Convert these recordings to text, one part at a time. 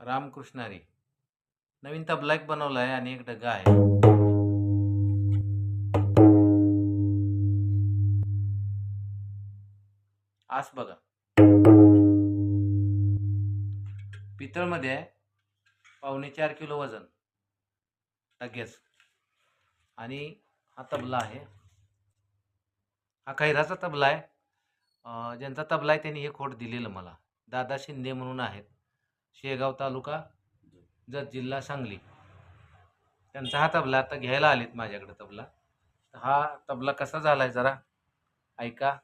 रामकृष्ण हरी. नवीन तबला एक बनवला आहे आणि एक डग्गा आहे. आस बघा. पितळमध्ये आहे. 4.25 किलो वजन डग्याच. आणि हा तबला आहे. हा खैराचा तबला आहे. ज्यांचा तबला आहे त्यांनी हे खोट दिलेलं मला. दादा शिंदे म्हणून आहेत. शेगाव तालुका जत जिल्हा सांगली. त्यांचा हा तबला आता घ्यायला आलेत माझ्याकडे तबला. हा तबला कसा झालाय जरा ऐका.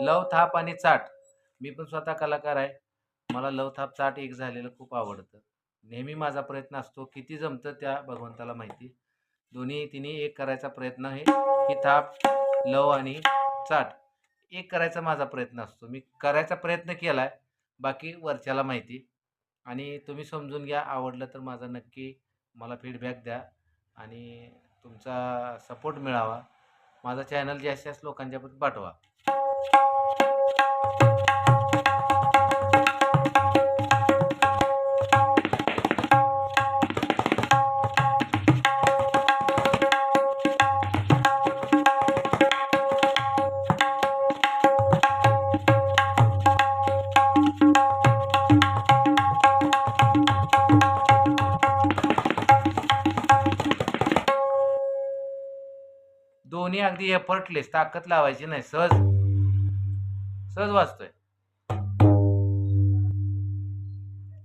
लव थाप आणि चाट. मी पण स्वतः कलाकार आहे. मला लव थाप चाट एक झालेलं खूप आवडतं. नेहमी माझा प्रयत्न असतो, किती जमतं त्या भगवंताला माहिती. दोन्ही तिन्ही एक करायचा प्रयत्न आहे. ही थाप, लव आणि चाट एक करायचा माझा प्रयत्न असतो. मी करायचा प्रयत्न केलाय, बाकी वरच्याला माहिती. आणि तुम्ही समजून घ्या. आवडलं तर माझा नक्की मला फीडबॅक द्या आणि तुमचा सपोर्ट मिळावा. माझा चॅनल जास्तीत जास्त लोकांच्यापर्यंत पाठवा. दोन्ही अगदी एफर्टलेस, ताकद लावायची नाही, सहज सहज वाजतोय.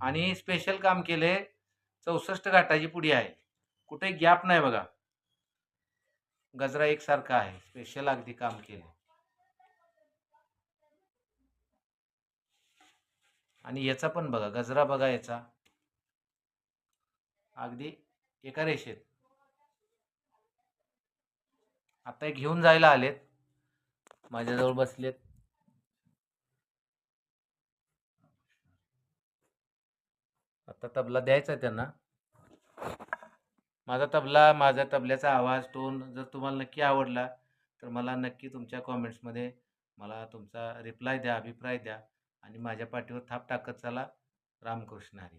आणि स्पेशल काम केले. 64 घाटाची पुडी आहे. कुठे गॅप नाही बघा. गजरा एकसारखा आहे. स्पेशल अगदी काम केले. आणि याचा पण बघा, गजरा बघा याचा, अगदी एका रेषेत. आता घेऊन जायला आलेत, माझ्याजवळ बसलेत. आता तबला द्यायचा आहे त्यांना. माझा तबला, माझ्या तबल्याचा आवाज, टोन जर तुम्हाला नक्की आवडला तर मला नक्की तुमच्या कॉमेंट्समध्ये मला तुमचा रिप्लाय द्या, अभिप्राय द्या आणि माझ्या पाठीवर थाप टाकत चला. रामकृष्ण हरी.